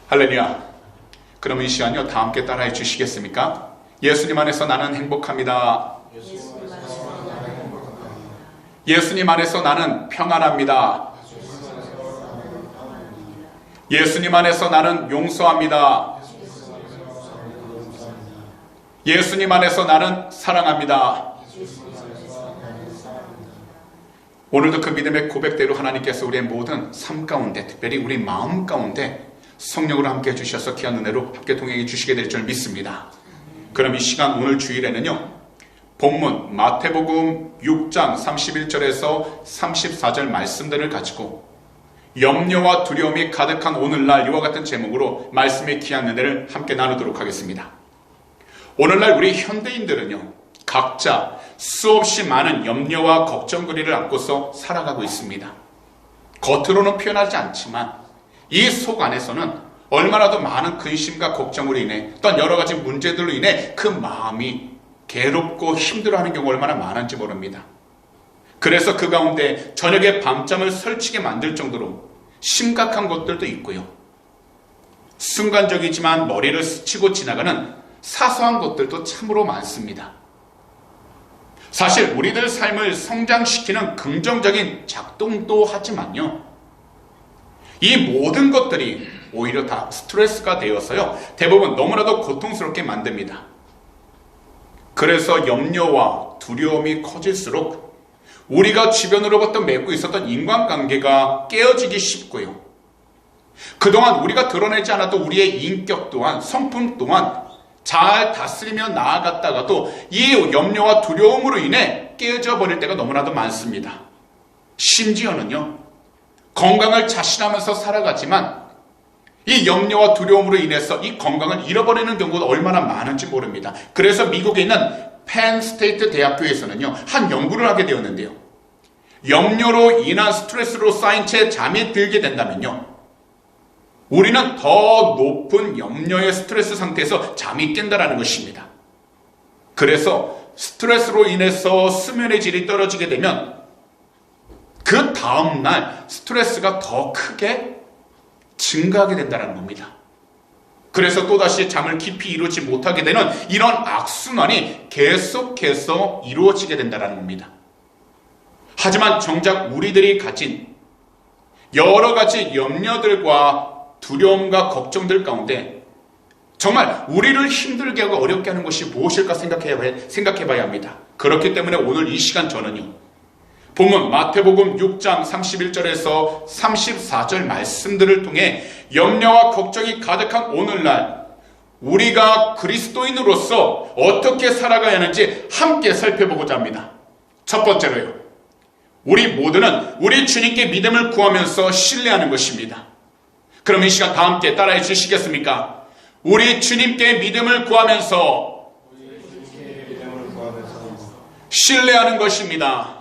할렐루야. 그럼 이 시간요 다 함께 따라해 주시겠습니까? 예수님 안에서 나는 행복합니다. 예수님 안에서 나는 평안합니다. 예수님 안에서 나는 용서합니다. 예수님 안에서 나는 사랑합니다. 오늘도 그 믿음의 고백대로 하나님께서 우리의 모든 삶 가운데, 특별히 우리 마음 가운데 성령으로 함께 해주셔서 귀한 은혜로 함께 동행해 주시게 될 줄 믿습니다. 그럼 이 시간 오늘 주일에는요, 본문 마태복음 6장 31절에서 34절 말씀들을 가지고 염려와 두려움이 가득한 오늘날 이와 같은 제목으로 말씀의 귀한 은혜를 함께 나누도록 하겠습니다. 오늘날 우리 현대인들은요, 각자 수없이 많은 염려와 걱정거리를 안고서 살아가고 있습니다. 겉으로는 표현하지 않지만 이 속 안에서는 얼마나도 많은 근심과 걱정으로 인해 또한 여러 가지 문제들로 인해 그 마음이 괴롭고 힘들어하는 경우가 얼마나 많은지 모릅니다. 그래서 그 가운데 저녁에 밤잠을 설치게 만들 정도로 심각한 것들도 있고요, 순간적이지만 머리를 스치고 지나가는 사소한 것들도 참으로 많습니다. 사실 우리들 삶을 성장시키는 긍정적인 작동도 하지만요, 이 모든 것들이 오히려 다 스트레스가 되어서요, 대부분 너무나도 고통스럽게 만듭니다. 그래서 염려와 두려움이 커질수록 우리가 주변으로부터 맺고 있었던 인간관계가 깨어지기 쉽고요, 그동안 우리가 드러내지 않았던 우리의 인격 또한, 성품 또한 잘 다스리며 나아갔다가도 이 염려와 두려움으로 인해 깨어져 버릴 때가 너무나도 많습니다. 심지어는요, 건강을 자신하면서 살아가지만 이 염려와 두려움으로 인해서 이 건강을 잃어버리는 경우가 얼마나 많은지 모릅니다. 그래서 미국에 있는 펜 스테이트 대학교에서는요, 한 연구를 하게 되었는데요, 염려로 인한 스트레스로 쌓인 채 잠이 들게 된다면요, 우리는 더 높은 염려의 스트레스 상태에서 잠이 깬다는 것입니다. 그래서 스트레스로 인해서 수면의 질이 떨어지게 되면 그 다음날 스트레스가 더 크게 증가하게 된다는 겁니다. 그래서 또다시 잠을 깊이 이루지 못하게 되는 이런 악순환이 계속해서 이루어지게 된다는 겁니다. 하지만 정작 우리들이 가진 여러 가지 염려들과 두려움과 걱정들 가운데 정말 우리를 힘들게 하고 어렵게 하는 것이 무엇일까 생각해봐야 합니다. 그렇기 때문에 오늘 이 시간 저는요, 본문 마태복음 6장 31절에서 34절 말씀들을 통해 염려와 걱정이 가득한 오늘날 우리가 그리스도인으로서 어떻게 살아가야 하는지 함께 살펴보고자 합니다. 첫 번째로요, 우리 모두는 우리 주님께 믿음을 구하면서 신뢰하는 것입니다. 그럼 이 시간 다 함께 따라해 주시겠습니까? 우리 주님께 믿음을 구하면서 신뢰하는 것입니다.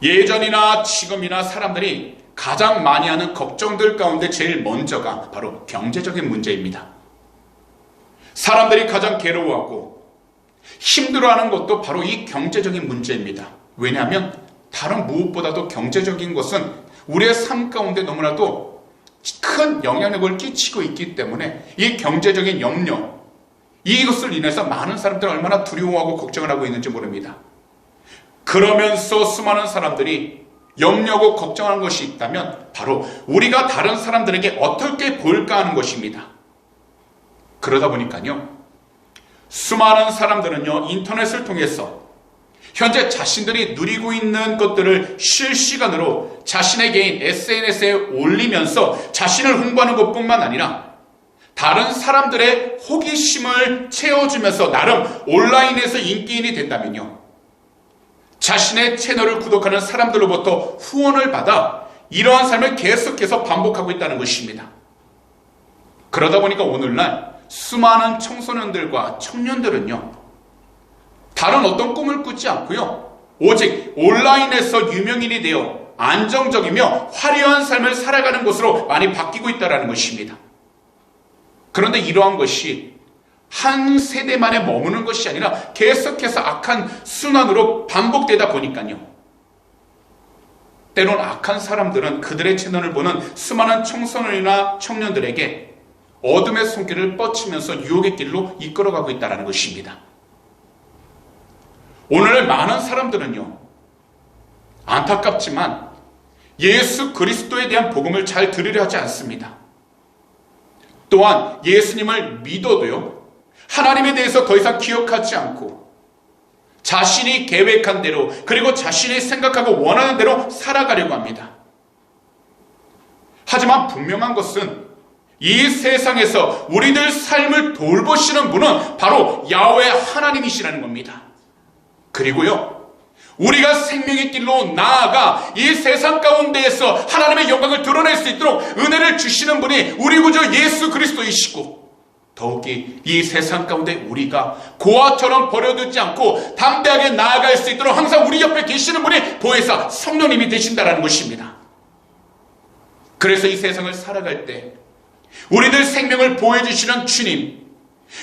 예전이나 지금이나 사람들이 가장 많이 하는 걱정들 가운데 제일 먼저가 바로 경제적인 문제입니다. 사람들이 가장 괴로워하고 힘들어하는 것도 바로 이 경제적인 문제입니다. 왜냐하면 다른 무엇보다도 경제적인 것은 우리의 삶 가운데 너무나도 큰 영향력을 끼치고 있기 때문에 이 경제적인 염려, 이것을 인해서 많은 사람들은 얼마나 두려워하고 걱정을 하고 있는지 모릅니다. 그러면서 수많은 사람들이 염려하고 걱정하는 것이 있다면 바로 우리가 다른 사람들에게 어떻게 보일까 하는 것입니다. 그러다 보니까요, 수많은 사람들은요, 인터넷을 통해서 현재 자신들이 누리고 있는 것들을 실시간으로 자신의 개인 SNS에 올리면서 자신을 홍보하는 것뿐만 아니라 다른 사람들의 호기심을 채워주면서 나름 온라인에서 인기인이 된다면요, 자신의 채널을 구독하는 사람들로부터 후원을 받아 이러한 삶을 계속해서 반복하고 있다는 것입니다. 그러다 보니까 오늘날 수많은 청소년들과 청년들은요, 다른 어떤 꿈을 꾸지 않고요, 오직 온라인에서 유명인이 되어 안정적이며 화려한 삶을 살아가는 것으로 많이 바뀌고 있다는 것입니다. 그런데 이러한 것이 한 세대만에 머무는 것이 아니라 계속해서 악한 순환으로 반복되다 보니까요, 때론 악한 사람들은 그들의 채널을 보는 수많은 청소년이나 청년들에게 어둠의 손길을 뻗치면서 유혹의 길로 이끌어가고 있다는 것입니다. 오늘날 많은 사람들은요, 안타깝지만 예수 그리스도에 대한 복음을 잘 들으려 하지 않습니다. 또한 예수님을 믿어도요, 하나님에 대해서 더 이상 기억하지 않고 자신이 계획한 대로, 그리고 자신이 생각하고 원하는 대로 살아가려고 합니다. 하지만 분명한 것은 이 세상에서 우리들 삶을 돌보시는 분은 바로 야훼 하나님이시라는 겁니다. 그리고요, 우리가 생명의 길로 나아가 이 세상 가운데에서 하나님의 영광을 드러낼 수 있도록 은혜를 주시는 분이 우리 구주 예수 그리스도이시고, 더욱이 이 세상 가운데 우리가 고아처럼 버려두지 않고 담대하게 나아갈 수 있도록 항상 우리 옆에 계시는 분이 보혜사 성령님이 되신다는 것입니다. 그래서 이 세상을 살아갈 때 우리들 생명을 보호해주시는 주님,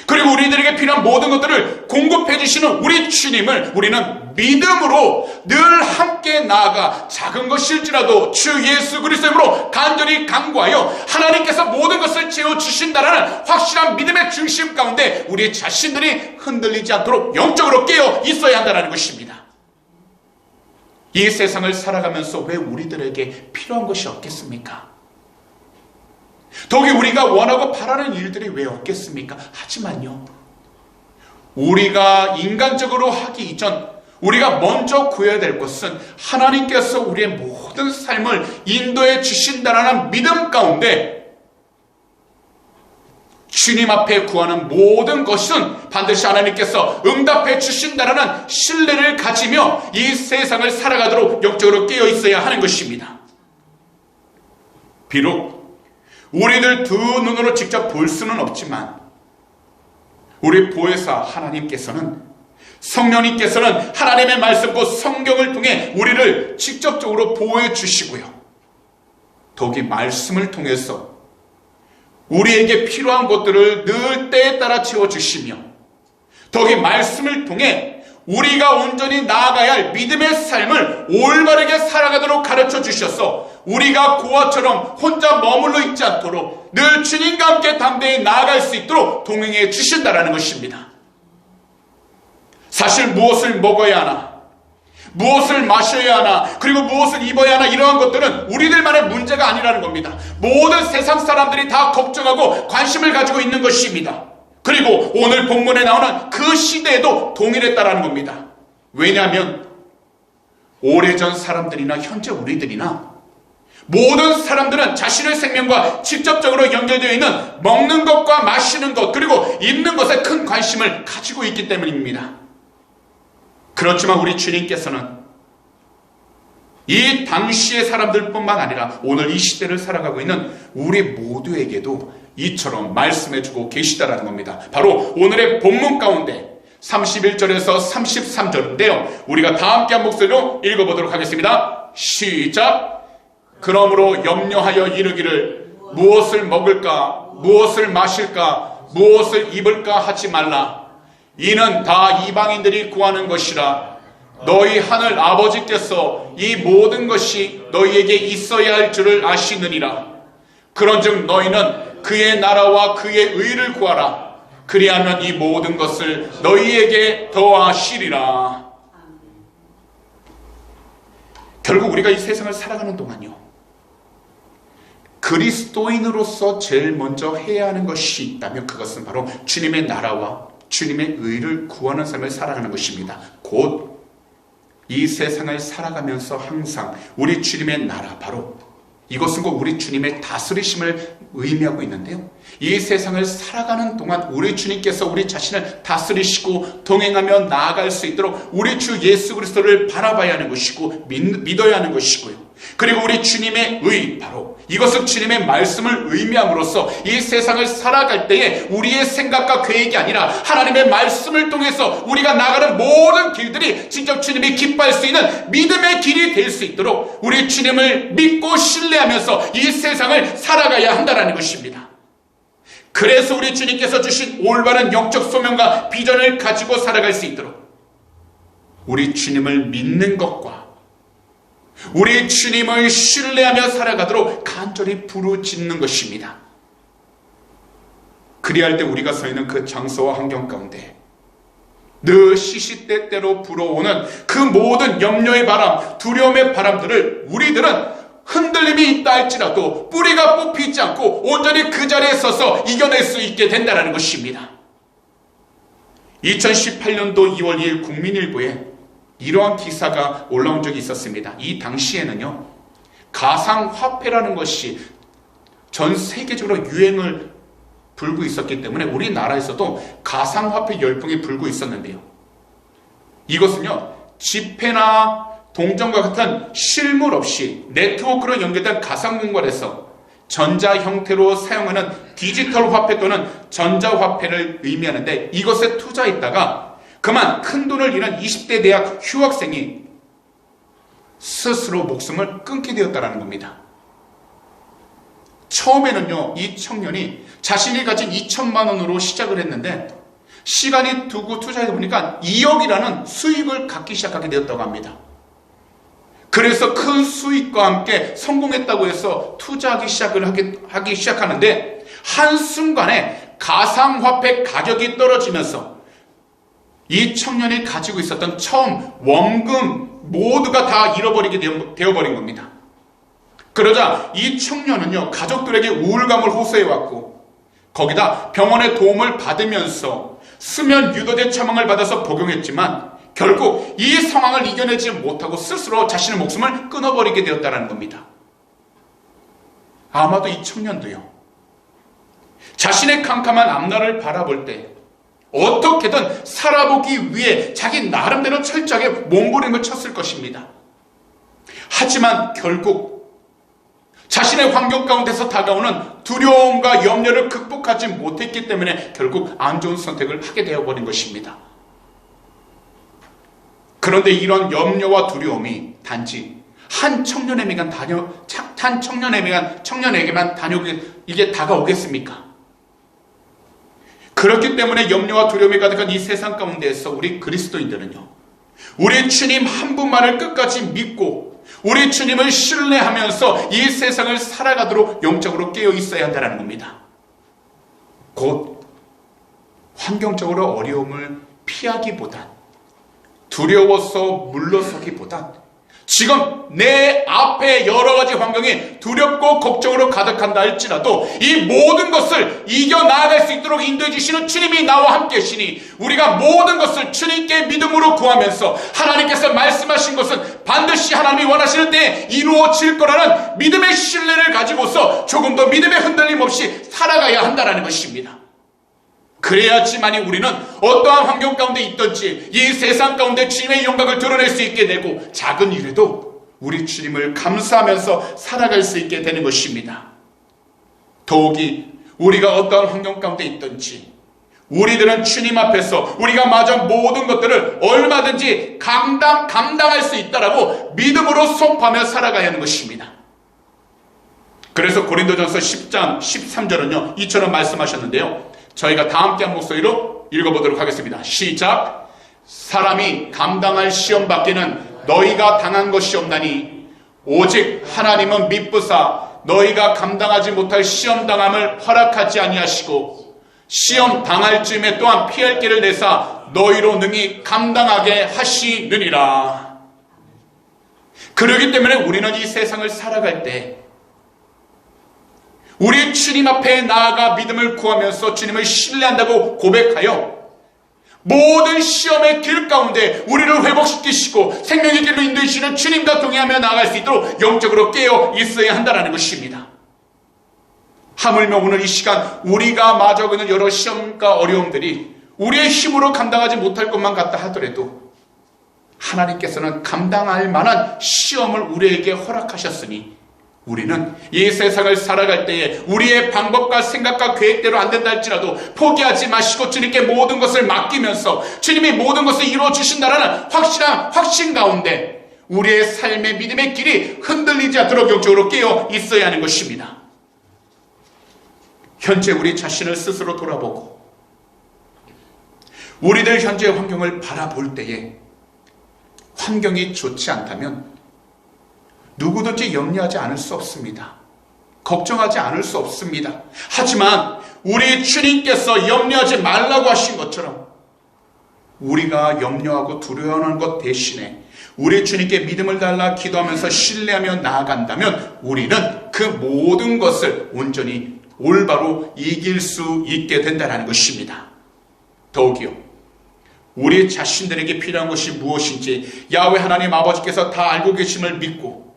그리고 우리들에게 필요한 모든 것들을 공급해주시는 우리 주님을 우리는 믿음으로 늘 함께 나아가 작은 것일지라도 주 예수 그리스도의 이름으로 간절히 간구하여 하나님께서 모든 것을 채워주신다는 확실한 믿음의 중심 가운데 우리 자신들이 흔들리지 않도록 영적으로 깨어 있어야 한다는 것입니다. 이 세상을 살아가면서 왜 우리들에게 필요한 것이 없겠습니까? 더욱이 우리가 원하고 바라는 일들이 왜 없겠습니까? 하지만요, 우리가 인간적으로 하기 이전 우리가 먼저 구해야 될 것은 하나님께서 우리의 모든 삶을 인도해 주신다는 믿음 가운데 주님 앞에 구하는 모든 것은 반드시 하나님께서 응답해 주신다는 신뢰를 가지며 이 세상을 살아가도록 영적으로 깨어 있어야 하는 것입니다. 비록 우리들 두 눈으로 직접 볼 수는 없지만 우리 보혜사 하나님께서는, 성령님께서는 하나님의 말씀 곧 성경을 통해 우리를 직접적으로 보호해 주시고요, 더욱이 말씀을 통해서 우리에게 필요한 것들을 늘 때에 따라 채워주시며, 더욱이 말씀을 통해 우리가 온전히 나아가야 할 믿음의 삶을 올바르게 살아가도록 가르쳐 주셔서 우리가 고아처럼 혼자 머물러 있지 않도록 늘 주님과 함께 담대히 나아갈 수 있도록 동행해 주신다는 것입니다. 사실 무엇을 먹어야 하나, 무엇을 마셔야 하나, 그리고 무엇을 입어야 하나, 이러한 것들은 우리들만의 문제가 아니라는 겁니다. 모든 세상 사람들이 다 걱정하고 관심을 가지고 있는 것입니다. 그리고 오늘 본문에 나오는 그 시대에도 동일했다라는 겁니다. 왜냐하면 오래전 사람들이나 현재 우리들이나 모든 사람들은 자신의 생명과 직접적으로 연결되어 있는 먹는 것과 마시는 것, 그리고 입는 것에 큰 관심을 가지고 있기 때문입니다. 그렇지만 우리 주님께서는 이 당시의 사람들뿐만 아니라 오늘 이 시대를 살아가고 있는 우리 모두에게도 이처럼 말씀해주고 계시다라는 겁니다. 바로 오늘의 본문 가운데 31절에서 33절인데요. 우리가 다 함께 한 목소리로 읽어보도록 하겠습니다. 시작! 그러므로 염려하여 이르기를 무엇을 먹을까, 무엇을 마실까, 무엇을 입을까 하지 말라. 이는 다 이방인들이 구하는 것이라. 너희 하늘 아버지께서 이 모든 것이 너희에게 있어야 할 줄을 아시느니라. 그런즉 너희는 그의 나라와 그의 의를 구하라. 그리하면 이 모든 것을 너희에게 더하시리라. 결국 우리가 이 세상을 살아가는 동안요, 그리스도인으로서 제일 먼저 해야 하는 것이 있다면 그것은 바로 주님의 나라와 주님의 의를 구하는 삶을 살아가는 것입니다. 곧 이 세상을 살아가면서 항상 우리 주님의 나라, 바로 이것은 곧 우리 주님의 다스리심을 의미하고 있는데요, 이 세상을 살아가는 동안 우리 주님께서 우리 자신을 다스리시고 동행하며 나아갈 수 있도록 우리 주 예수 그리스도를 바라봐야 하는 것이고 믿어야 하는 것이고요, 그리고 우리 주님의 의, 바로 이것은 주님의 말씀을 의미함으로써 이 세상을 살아갈 때에 우리의 생각과 계획이 아니라 하나님의 말씀을 통해서 우리가 나가는 모든 길들이 직접 주님이 기뻐할 수 있는 믿음의 길이 될 수 있도록 우리 주님을 믿고 신뢰하면서 이 세상을 살아가야 한다는 것입니다. 그래서 우리 주님께서 주신 올바른 영적 소명과 비전을 가지고 살아갈 수 있도록 우리 주님을 믿는 것과 우리 주님을 신뢰하며 살아가도록 간절히 부르짖는 것입니다. 그리할 때 우리가 서 있는 그 장소와 환경 가운데 늘 시시때때로 불어오는 그 모든 염려의 바람, 두려움의 바람들을 우리들은 흔들림이 있다 할지라도 뿌리가 뽑히지 않고 온전히 그 자리에 서서 이겨낼 수 있게 된다는 것입니다. 2018년도 2월 2일 국민일보에 이러한 기사가 올라온 적이 있었습니다. 이 당시에는요, 가상화폐라는 것이 전 세계적으로 유행을 불고 있었기 때문에 우리나라에서도 가상화폐 열풍이 불고 있었는데요. 이것은요, 지폐나 동전과 같은 실물 없이 네트워크로 연결된 가상공간에서 전자 형태로 사용하는 디지털 화폐 또는 전자화폐를 의미하는데, 이것에 투자했다가 그만 큰 돈을 잃은 20대 대학 휴학생이 스스로 목숨을 끊게 되었다는 겁니다. 처음에는요, 이 청년이 자신이 가진 2천만 원으로 시작을 했는데 시간이 두고 투자하다 보니까 2억이라는 수익을 갖기 시작하게 되었다고 합니다. 그래서 큰 수익과 함께 성공했다고 해서 투자하기 하기 시작하는데 한순간에 가상화폐 가격이 떨어지면서 이 청년이 가지고 있었던 처음 원금 모두가 다 잃어버리게 되어버린 겁니다. 그러자 이 청년은요, 가족들에게 우울감을 호소해왔고 거기다 병원의 도움을 받으면서 수면 유도제 처방을 받아서 복용했지만 결국 이 상황을 이겨내지 못하고 스스로 자신의 목숨을 끊어버리게 되었다는 겁니다. 아마도 이 청년도요, 자신의 캄캄한 앞날을 바라볼 때 어떻게든 살아보기 위해 자기 나름대로 철저하게 몸부림을 쳤을 것입니다. 하지만 결국 자신의 환경 가운데서 다가오는 두려움과 염려를 극복하지 못했기 때문에 결국 안 좋은 선택을 하게 되어버린 것입니다. 그런데 이런 염려와 두려움이 단지 한 청년에게만 이게 다가오겠습니까? 그렇기 때문에 염려와 두려움이 가득한 이 세상 가운데에서 우리 그리스도인들은요, 우리 주님 한 분만을 끝까지 믿고 우리 주님을 신뢰하면서 이 세상을 살아가도록 영적으로 깨어 있어야 한다는 겁니다. 곧 환경적으로 어려움을 피하기보단, 두려워서 물러서기보단 지금 내 앞에 여러 가지 환경이 두렵고 걱정으로 가득한다 할지라도 이 모든 것을 이겨나갈 수 있도록 인도해 주시는 주님이 나와 함께 하시니 우리가 모든 것을 주님께 믿음으로 구하면서 하나님께서 말씀하신 것은 반드시 하나님이 원하시는 때에 이루어질 거라는 믿음의 신뢰를 가지고서 조금 더 믿음의 흔들림 없이 살아가야 한다는 것입니다. 그래야지만이 우리는 어떠한 환경 가운데 있든지 이 세상 가운데 주님의 영광을 드러낼 수 있게 되고 작은 일에도 우리 주님을 감사하면서 살아갈 수 있게 되는 것입니다. 더욱이 우리가 어떠한 환경 가운데 있든지 우리들은 주님 앞에서 우리가 맞은 모든 것들을 얼마든지 감당할 수 있다라고 믿음으로 선포하며 살아가야 하는 것입니다. 그래서 고린도전서 10장 13절은요, 이처럼 말씀하셨는데요, 저희가 다 함께 한 목소리로 읽어보도록 하겠습니다. 시작. 사람이 감당할 시험 밖에는 너희가 당한 것이 없나니 오직 하나님은 미쁘사 너희가 감당하지 못할 시험 당함을 허락하지 아니하시고 시험 당할 즈음에 또한 피할 길을 내사 너희로 능히 감당하게 하시느니라. 그렇기 때문에 우리는 이 세상을 살아갈 때 우리 주님 앞에 나아가 믿음을 구하면서 주님을 신뢰한다고 고백하여 모든 시험의 길 가운데 우리를 회복시키시고 생명의 길로 인도해주시는 주님과 동행하며 나아갈 수 있도록 영적으로 깨어 있어야 한다는 것입니다. 하물며 오늘 이 시간 우리가 마주하고 있는 여러 시험과 어려움들이 우리의 힘으로 감당하지 못할 것만 같다 하더라도 하나님께서는 감당할 만한 시험을 우리에게 허락하셨으니 우리는 이 세상을 살아갈 때에 우리의 방법과 생각과 계획대로 안 된다 할지라도 포기하지 마시고 주님께 모든 것을 맡기면서 주님이 모든 것을 이루어 주신다라는 확실한 확신 가운데 우리의 삶의 믿음의 길이 흔들리지 않도록 영적으로 깨어 있어야 하는 것입니다. 현재 우리 자신을 스스로 돌아보고 우리들 현재의 환경을 바라볼 때에 환경이 좋지 않다면 누구든지 염려하지 않을 수 없습니다. 걱정하지 않을 수 없습니다. 하지만 우리 주님께서 염려하지 말라고 하신 것처럼 우리가 염려하고 두려워하는 것 대신에 우리 주님께 믿음을 달라 기도하면서 신뢰하며 나아간다면 우리는 그 모든 것을 온전히 올바로 이길 수 있게 된다는 것입니다. 더욱이요, 우리 자신들에게 필요한 것이 무엇인지 야훼 하나님 아버지께서 다 알고 계심을 믿고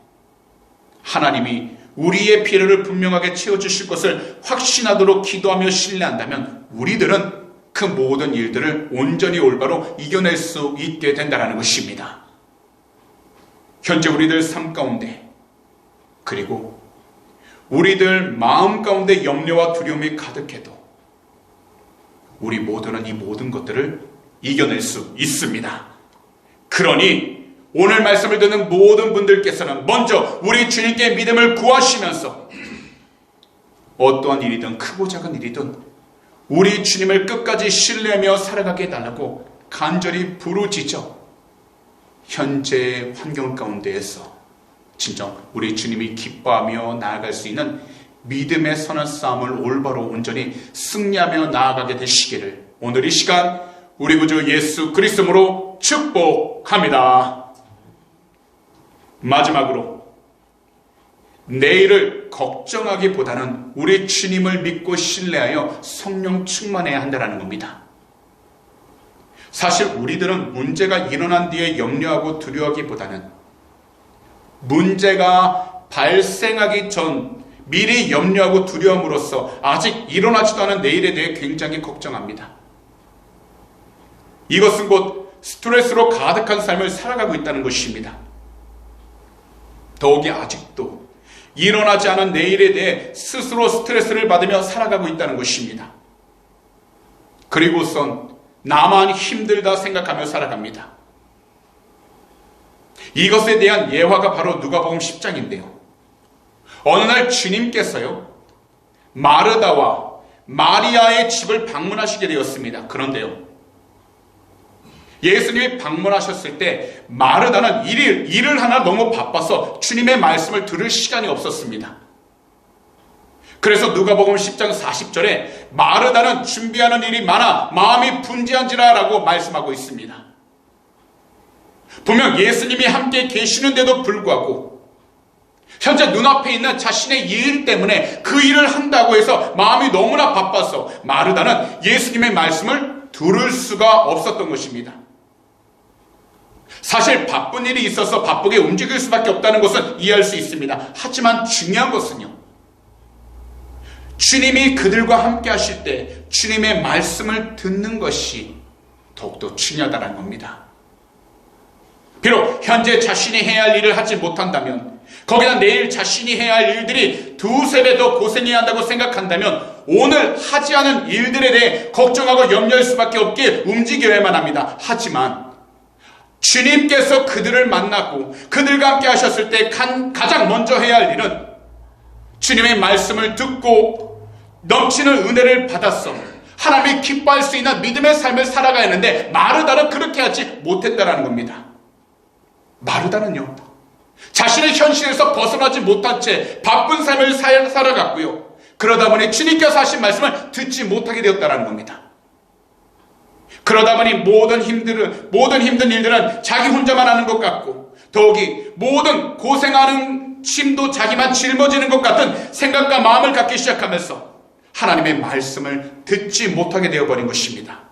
하나님이 우리의 필요를 분명하게 채워주실 것을 확신하도록 기도하며 신뢰한다면 우리들은 그 모든 일들을 온전히 올바로 이겨낼 수 있게 된다는 것입니다. 현재 우리들 삶 가운데 그리고 우리들 마음 가운데 염려와 두려움이 가득해도 우리 모두는 이 모든 것들을 이겨낼 수 있습니다. 그러니 오늘 말씀을 듣는 모든 분들께서는 먼저 우리 주님께 믿음을 구하시면서 어떠한 일이든 크고 작은 일이든 우리 주님을 끝까지 신뢰하며 살아가게 해달라고 간절히 부르짖어 현재 환경 가운데에서 진정 우리 주님이 기뻐하며 나아갈 수 있는 믿음의 선한 싸움을 올바로 온전히 승리하며 나아가게 되시기를 오늘 이 시간 우리 구주 예수 그리스도로 축복합니다. 마지막으로 내일을 걱정하기보다는 우리 주님을 믿고 신뢰하여 성령 충만해야 한다는 겁니다. 사실 우리들은 문제가 일어난 뒤에 염려하고 두려워하기보다는 문제가 발생하기 전 미리 염려하고 두려움으로써 아직 일어나지도 않은 내일에 대해 굉장히 걱정합니다. 이것은 곧 스트레스로 가득한 삶을 살아가고 있다는 것입니다. 더욱이 아직도 일어나지 않은 내일에 대해 스스로 스트레스를 받으며 살아가고 있다는 것입니다. 그리고선 나만 힘들다 생각하며 살아갑니다. 이것에 대한 예화가 바로 누가복음 10장인데요. 어느 날 주님께서요 마르다와 마리아의 집을 방문하시게 되었습니다. 그런데요 예수님이 방문하셨을 때 마르다는 일을 하나 너무 바빠서 주님의 말씀을 들을 시간이 없었습니다. 그래서 누가복음 10장 40절에 마르다는 준비하는 일이 많아 마음이 분주한지라 라고 말씀하고 있습니다. 분명 예수님이 함께 계시는데도 불구하고 현재 눈앞에 있는 자신의 일 때문에 그 일을 한다고 해서 마음이 너무나 바빠서 마르다는 예수님의 말씀을 들을 수가 없었던 것입니다. 사실 바쁜 일이 있어서 바쁘게 움직일 수밖에 없다는 것은 이해할 수 있습니다. 하지만 중요한 것은요 주님이 그들과 함께 하실 때 주님의 말씀을 듣는 것이 더욱더 중요하다는 겁니다. 비록 현재 자신이 해야 할 일을 하지 못한다면 거기다 내일 자신이 해야 할 일들이 두세 배 더 고생해야 한다고 생각한다면 오늘 하지 않은 일들에 대해 걱정하고 염려할 수밖에 없게 움직여야만 합니다. 하지만 주님께서 그들을 만나고 그들과 함께 하셨을 때 가장 먼저 해야 할 일은 주님의 말씀을 듣고 넘치는 은혜를 받았어 하나님이 기뻐할 수 있는 믿음의 삶을 살아가야 하는데 마르다는 그렇게 하지 못했다는 겁니다. 마르다는요 자신의 현실에서 벗어나지 못한 채 바쁜 삶을 살아갔고요 그러다 보니 주님께서 하신 말씀을 듣지 못하게 되었다는 겁니다. 그러다 보니 모든 힘든 일들은 자기 혼자만 하는 것 같고 더욱이 모든 고생하는 짐도 자기만 짊어지는 것 같은 생각과 마음을 갖기 시작하면서 하나님의 말씀을 듣지 못하게 되어버린 것입니다.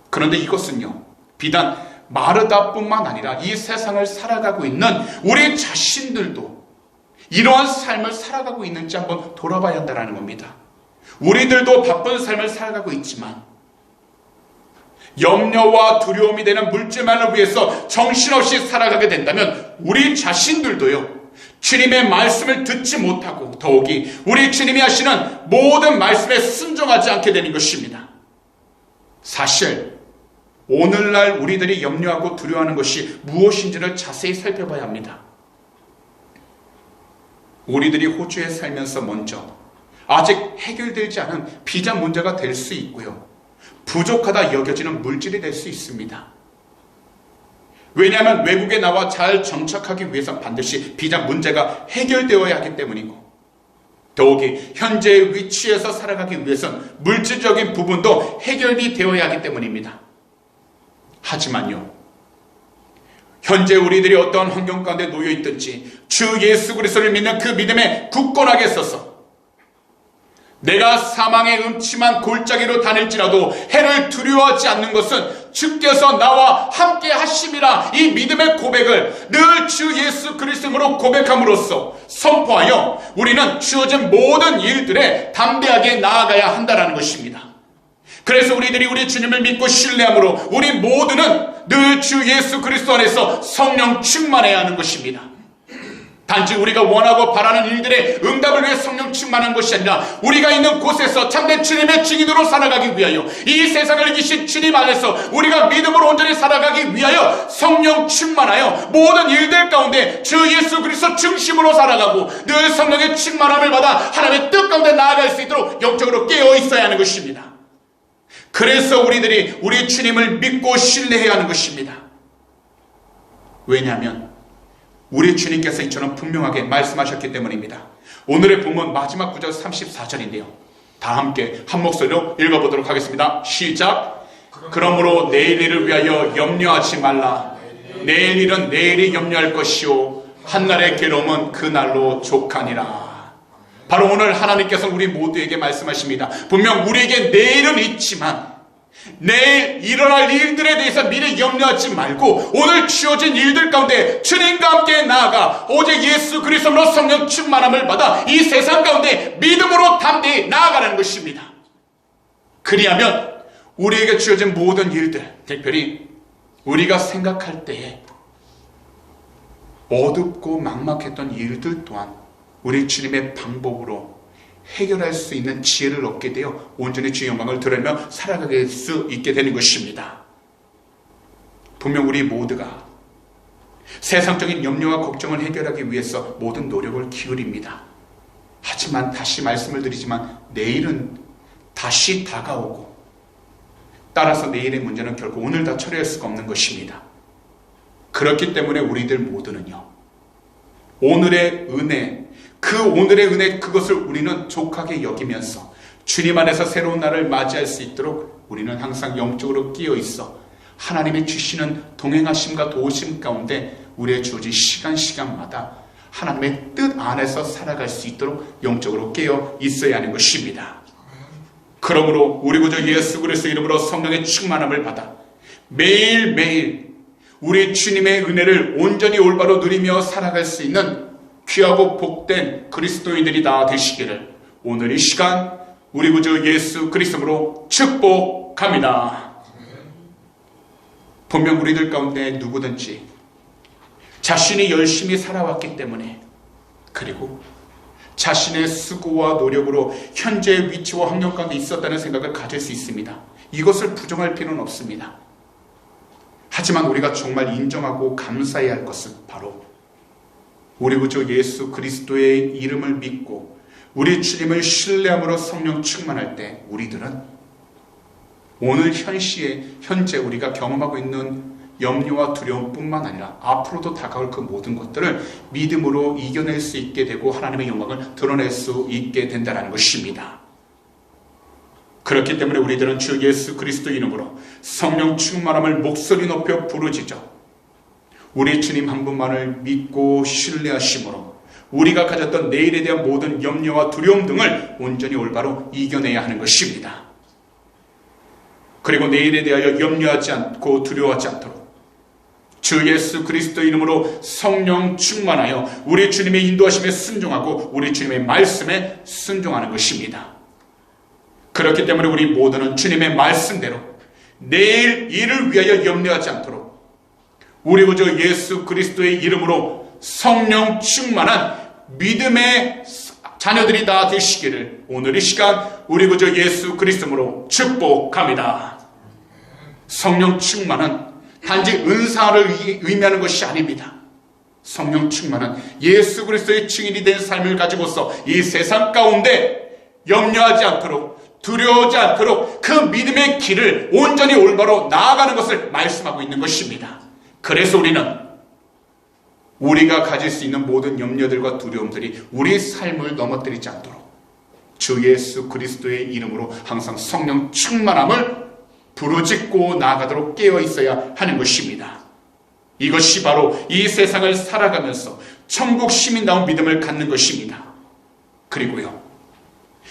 그런데 이것은요 비단 마르다뿐만 아니라 이 세상을 살아가고 있는 우리 자신들도 이러한 삶을 살아가고 있는지 한번 돌아봐야 한다는 겁니다. 우리들도 바쁜 삶을 살아가고 있지만 염려와 두려움이 되는 물질만을 위해서 정신없이 살아가게 된다면 우리 자신들도요 주님의 말씀을 듣지 못하고 더욱이 우리 주님이 하시는 모든 말씀에 순종하지 않게 되는 것입니다. 사실 오늘날 우리들이 염려하고 두려워하는 것이 무엇인지를 자세히 살펴봐야 합니다. 우리들이 호주에 살면서 먼저 아직 해결되지 않은 비자 문제가 될 수 있고요 부족하다 여겨지는 물질이 될 수 있습니다. 왜냐하면 외국에 나와 잘 정착하기 위해선 반드시 비자 문제가 해결되어야 하기 때문이고, 더욱이 현재의 위치에서 살아가기 위해선 물질적인 부분도 해결이 되어야 하기 때문입니다. 하지만요, 현재 우리들이 어떠한 환경 가운데 놓여 있든지 주 예수 그리스도를 믿는 그 믿음에 굳건하게 서서 내가 사망의 음침한 골짜기로 다닐지라도 해를 두려워하지 않는 것은 주께서 나와 함께 하심이라, 이 믿음의 고백을 늘 주 예수 그리스도로 고백함으로써 선포하여 우리는 주어진 모든 일들에 담대하게 나아가야 한다는 것입니다. 그래서 우리들이 우리 주님을 믿고 신뢰함으로 우리 모두는 늘 주 예수 그리스도 안에서 성령 충만해야 하는 것입니다. 단지 우리가 원하고 바라는 일들의 응답을 위해 성령 충만한 것이 아니라 우리가 있는 곳에서 참된 주님의 증인으로 살아가기 위하여, 이 세상을 이기신 주님 안에서 우리가 믿음으로 온전히 살아가기 위하여 성령 충만하여 모든 일들 가운데 주 예수 그리스도 중심으로 살아가고 늘 성령의 충만함을 받아 하나님의 뜻 가운데 나아갈 수 있도록 영적으로 깨어 있어야 하는 것입니다. 그래서 우리들이 우리 주님을 믿고 신뢰해야 하는 것입니다. 왜냐하면 우리 주님께서 이처럼 분명하게 말씀하셨기 때문입니다. 오늘의 본문 마지막 구절 34절인데요. 다 함께 한 목소리로 읽어보도록 하겠습니다. 시작. 그러므로 내일 일을 위하여 염려하지 말라. 내일 일은 내일이 염려할 것이요 한날의 괴로움은 그날로 족하니라. 바로 오늘 하나님께서 우리 모두에게 말씀하십니다. 분명 우리에게 내일은 있지만 내일 일어날 일들에 대해서 미리 염려하지 말고 오늘 주어진 일들 가운데 주님과 함께 나아가 오직 예수 그리스도로 성령 충만함을 받아 이 세상 가운데 믿음으로 담대히 나아가는 것입니다. 그리하면 우리에게 주어진 모든 일들, 특별히 우리가 생각할 때에 어둡고 막막했던 일들 또한 우리 주님의 방법으로 해결할 수 있는 지혜를 얻게 되어 온전히 주의 영광을 드리며 살아갈 수 있게 되는 것입니다. 분명 우리 모두가 세상적인 염려와 걱정을 해결하기 위해서 모든 노력을 기울입니다. 하지만 다시 말씀을 드리지만 내일은 다시 다가오고, 따라서 내일의 문제는 결국 오늘 다 처리할 수가 없는 것입니다. 그렇기 때문에 우리들 모두는요, 오늘의 은혜, 그것을 우리는 족하게 여기면서 주님 안에서 새로운 날을 맞이할 수 있도록 우리는 항상 영적으로 끼어 있어 하나님이 주시는 동행하심과 도우심 가운데 우리의 주어진 시간마다 하나님의 뜻 안에서 살아갈 수 있도록 영적으로 깨어 있어야 하는 것입니다. 그러므로 우리 구주 예수 그리스도 이름으로 성령의 충만함을 받아 매일매일 우리 주님의 은혜를 온전히 올바로 누리며 살아갈 수 있는 귀하고 복된 그리스도인들이 다 되시기를 오늘 이 시간 우리 구주 예수 그리스도로 축복합니다. 분명 우리들 가운데 누구든지 자신이 열심히 살아왔기 때문에, 그리고 자신의 수고와 노력으로 현재의 위치와 환경 가운데 있었다는 생각을 가질 수 있습니다. 이것을 부정할 필요는 없습니다. 하지만 우리가 정말 인정하고 감사해야 할 것은 바로 우리 구주 예수 그리스도의 이름을 믿고 우리 주님을 신뢰함으로 성령 충만할 때 우리들은 오늘 현재 우리가 경험하고 있는 염려와 두려움뿐만 아니라 앞으로도 다가올 그 모든 것들을 믿음으로 이겨낼 수 있게 되고 하나님의 영광을 드러낼 수 있게 된다는 것입니다. 그렇기 때문에 우리들은 주 예수 그리스도 이름으로 성령 충만함을 목소리 높여 부르짖어 우리 주님 한 분만을 믿고 신뢰하심으로 우리가 가졌던 내일에 대한 모든 염려와 두려움 등을 온전히 올바로 이겨내야 하는 것입니다. 그리고 내일에 대하여 염려하지 않고 두려워하지 않도록 주 예수 그리스도 이름으로 성령 충만하여 우리 주님의 인도하심에 순종하고 우리 주님의 말씀에 순종하는 것입니다. 그렇기 때문에 우리 모두는 주님의 말씀대로 내일 일을 위하여 염려하지 않도록 우리 구주 예수 그리스도의 이름으로 성령 충만한 믿음의 자녀들이 다 되시기를 오늘 이 시간 우리 구주 예수 그리스도로 축복합니다. 성령 충만은 단지 은사를 의미하는 것이 아닙니다. 성령 충만은 예수 그리스도의 증인이 된 삶을 가지고서 이 세상 가운데 염려하지 않도록 두려워하지 않도록 그 믿음의 길을 온전히 올바로 나아가는 것을 말씀하고 있는 것입니다. 그래서 우리는 우리가 가질 수 있는 모든 염려들과 두려움들이 우리 삶을 넘어뜨리지 않도록 주 예수 그리스도의 이름으로 항상 성령 충만함을 부르짖고 나아가도록 깨어 있어야 하는 것입니다. 이것이 바로 이 세상을 살아가면서 천국 시민다운 믿음을 갖는 것입니다. 그리고요,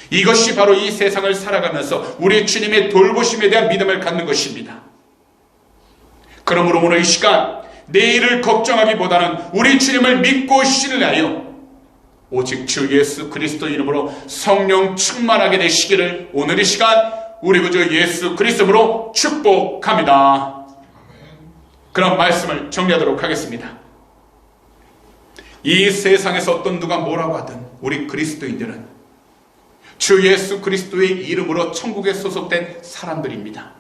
이것이 바로 이 세상을 살아가면서 우리 주님의 돌보심에 대한 믿음을 갖는 것입니다. 그러므로 오늘 이 시간 내일을 걱정하기보다는 우리 주님을 믿고 신뢰하여 오직 주 예수 그리스도 이름으로 성령 충만하게 되시기를 오늘 이 시간 우리 구주 예수 그리스도로 축복합니다. 그럼 말씀을 정리하도록 하겠습니다. 이 세상에서 어떤 누가 뭐라고 하든 우리 그리스도인들은 주 예수 그리스도의 이름으로 천국에 소속된 사람들입니다.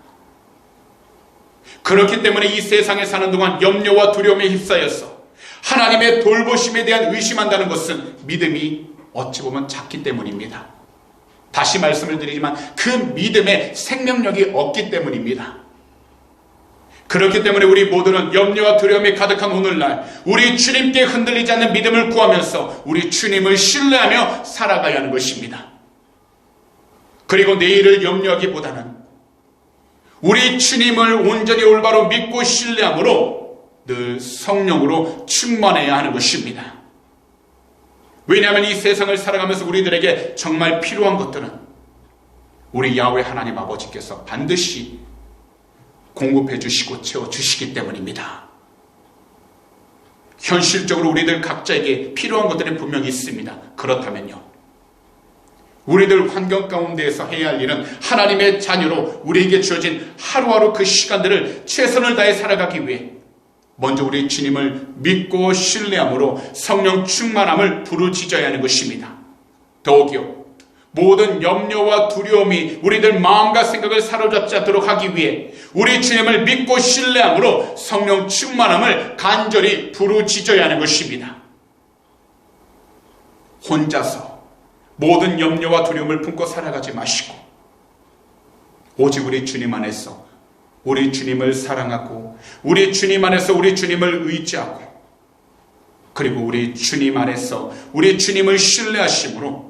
그렇기 때문에 이 세상에 사는 동안 염려와 두려움에 휩싸여서 하나님의 돌보심에 대한 의심한다는 것은 믿음이 어찌 보면 작기 때문입니다. 다시 말씀을 드리지만 그 믿음에 생명력이 없기 때문입니다. 그렇기 때문에 우리 모두는 염려와 두려움이 가득한 오늘날 우리 주님께 흔들리지 않는 믿음을 구하면서 우리 주님을 신뢰하며 살아가야 하는 것입니다. 그리고 내일을 염려하기보다는 우리 주님을 온전히 올바로 믿고 신뢰함으로 늘 성령으로 충만해야 하는 것입니다. 왜냐하면 이 세상을 살아가면서 우리들에게 정말 필요한 것들은 우리 야훼 하나님 아버지께서 반드시 공급해 주시고 채워주시기 때문입니다. 현실적으로 우리들 각자에게 필요한 것들이 분명히 있습니다. 그렇다면요, 우리들 환경 가운데에서 해야 할 일은 하나님의 자녀로 우리에게 주어진 하루하루 그 시간들을 최선을 다해 살아가기 위해 먼저 우리 주님을 믿고 신뢰함으로 성령 충만함을 부르짖어야 하는 것입니다. 더욱이요, 모든 염려와 두려움이 우리들 마음과 생각을 사로잡지 않도록 하기 위해 우리 주님을 믿고 신뢰함으로 성령 충만함을 간절히 부르짖어야 하는 것입니다. 혼자서 모든 염려와 두려움을 품고 살아가지 마시고 오직 우리 주님 안에서 우리 주님을 사랑하고 우리 주님 안에서 우리 주님을 의지하고 그리고 우리 주님 안에서 우리 주님을 신뢰하심으로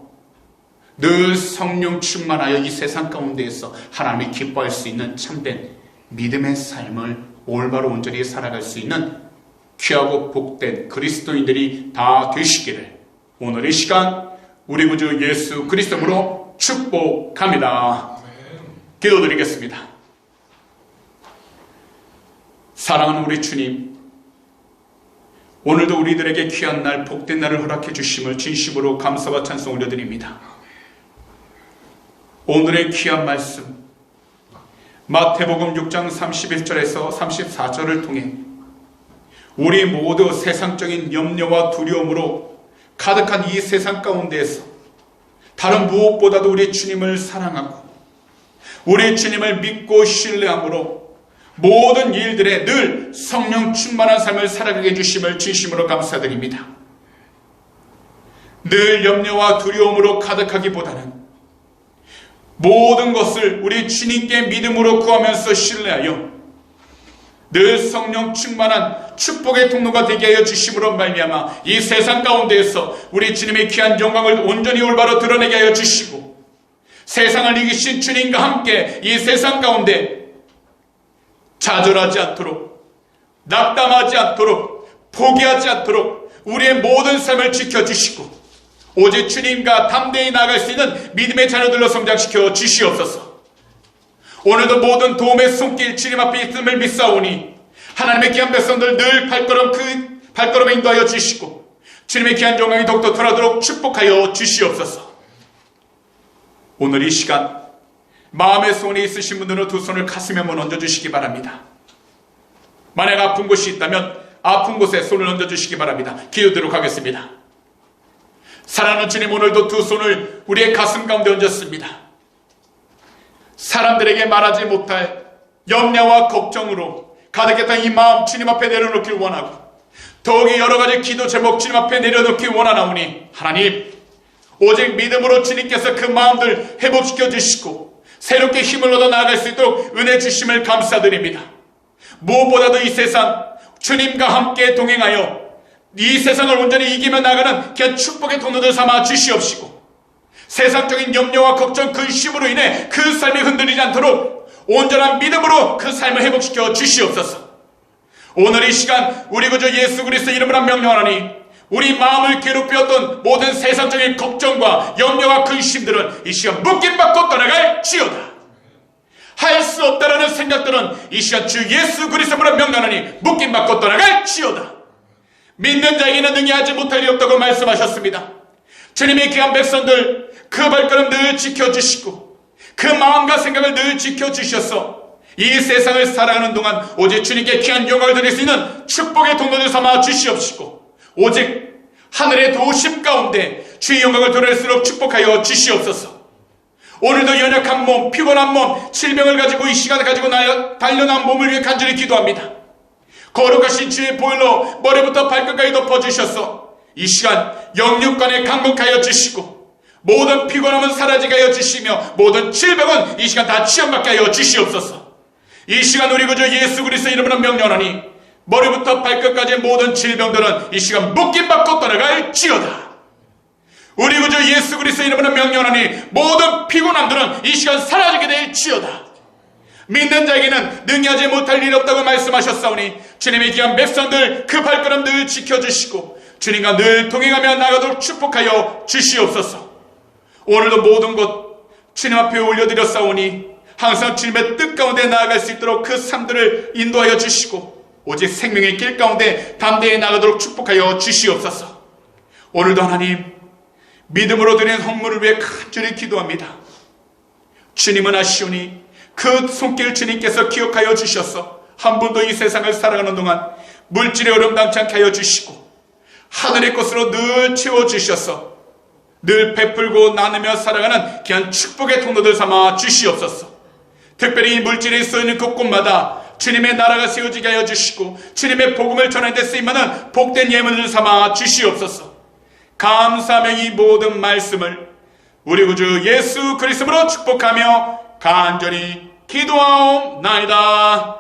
늘 성령 충만하여 이 세상 가운데에서 하나님이 기뻐할 수 있는 참된 믿음의 삶을 올바로 온전히 살아갈 수 있는 귀하고 복된 그리스도인들이 다 되시기를 오늘 이 시간 우리 구주 예수 그리스도로 축복합니다. 기도드리겠습니다. 사랑하는 우리 주님, 오늘도 우리들에게 귀한 날, 복된 날을 허락해 주심을 진심으로 감사와 찬송 올려드립니다. 오늘의 귀한 말씀, 마태복음 6장 31절에서 34절을 통해 우리 모두 세상적인 염려와 두려움으로 가득한 이 세상 가운데에서 다른 무엇보다도 우리 주님을 사랑하고 우리 주님을 믿고 신뢰함으로 모든 일들에 늘 성령 충만한 삶을 살아가게 해주심을 진심으로 감사드립니다. 늘 염려와 두려움으로 가득하기보다는 모든 것을 우리 주님께 믿음으로 구하면서 신뢰하여 늘 성령 충만한 축복의 통로가 되게 하여 주심으로 말미암아 이 세상 가운데에서 우리 주님의 귀한 영광을 온전히 올바로 드러내게 하여 주시고 세상을 이기신 주님과 함께 이 세상 가운데 좌절하지 않도록 낙담하지 않도록 포기하지 않도록 우리의 모든 삶을 지켜주시고 오직 주님과 담대히 나아갈 수 있는 믿음의 자녀들로 성장시켜 주시옵소서. 오늘도 모든 도움의 손길 주님 앞에 있음을 믿사오니 하나님의 귀한 백성들 늘 발걸음에 인도하여 주시고 주님의 귀한 영광이 더욱더 드러나도록 축복하여 주시옵소서. 오늘 이 시간 마음의 소원이 있으신 분들은 두 손을 가슴에 한번 얹어주시기 바랍니다. 만약 아픈 곳이 있다면 아픈 곳에 손을 얹어주시기 바랍니다. 기도드리도록 하겠습니다. 사랑하는 주님, 오늘도 두 손을 우리의 가슴 가운데 얹었습니다. 사람들에게 말하지 못할 염려와 걱정으로 가득했던 이 마음 주님 앞에 내려놓길 원하고 더욱이 여러 가지 기도 제목 주님 앞에 내려놓길 원하나오니 하나님, 오직 믿음으로 주님께서 그 마음들 회복시켜 주시고 새롭게 힘을 얻어 나아갈 수 있도록 은혜 주심을 감사드립니다. 무엇보다도 이 세상 주님과 함께 동행하여 이 세상을 온전히 이기며 나가는 귀한 축복의 통로들 삼아 주시옵시고, 세상적인 염려와 걱정, 근심으로 인해 그 삶이 흔들리지 않도록 온전한 믿음으로 그 삶을 회복시켜 주시옵소서. 오늘 이 시간 우리 구주 예수 그리스도 이름으로 명령하노니 우리 마음을 괴롭히었던 모든 세상적인 걱정과 염려와 근심들은 이 시간 묶임받고 떠나갈지어다. 할 수 없다라는 생각들은 이 시간 주 예수 그리스도로 명령하니 묶임받고 떠나갈지어다. 믿는 자에게는 능히하지 못할 일 없다고 말씀하셨습니다. 주님의 귀한 백성들 그 발걸음 늘 지켜주시고 그 마음과 생각을 늘 지켜주셔서 이 세상을 살아가는 동안 오직 주님께 귀한 영광을 드릴 수 있는 축복의 통로를 삼아 주시옵시고, 오직 하늘의 도심 가운데 주의 영광을 드릴수록 축복하여 주시옵소서. 오늘도 연약한 몸, 피곤한 몸, 질병을 가지고 이 시간을 가지고 단련한 몸을 위해 간절히 기도합니다. 거룩하신 주의 보혈로 머리부터 발끝까지 덮어주셔서 이 시간 영육간에 강건하여 주시고, 모든 피곤함은 사라지게 하여 주시며 모든 질병은 이 시간 다 치유받게 하여 주시옵소서. 이 시간 우리 구주 예수 그리스도 이름으로 명령하니 머리부터 발끝까지의 모든 질병들은 이 시간 묶임받고 떠나갈지어다. 우리 구주 예수 그리스도 이름으로 명령하니 모든 피곤함들은 이 시간 사라지게 될지어다. 믿는 자에게는 능히하지 못할 일이 없다고 말씀하셨사오니 주님의 귀한 백성들 그 발걸음 늘 지켜주시고 주님과 늘 동행하며 나가도록 축복하여 주시옵소서. 오늘도 모든 것 주님 앞에 올려드렸사오니 항상 주님의 뜻 가운데 나아갈 수 있도록 그 삶들을 인도하여 주시고 오직 생명의 길 가운데 담대히 나가도록 축복하여 주시옵소서. 오늘도 하나님 믿음으로 드리는 헌물을 위해 간절히 기도합니다. 주님은 아시오니 그 손길 주님께서 기억하여 주셔서 한 분도 이 세상을 살아가는 동안 물질의 어려움당치 않게 하여 주시고 하늘의 것으로 늘 채워주셔서 늘 베풀고 나누며 살아가는 귀한 축복의 통로들 삼아 주시옵소서. 특별히 이 물질이 쓰이는 곳곳마다 주님의 나라가 세워지게 하여 주시고 주님의 복음을 전하는 데 쓰임하는 복된 예물을 삼아 주시옵소서. 감사하며 이 모든 말씀을 우리 구주 예수 그리스도로 축복하며 간절히 기도하옵나이다.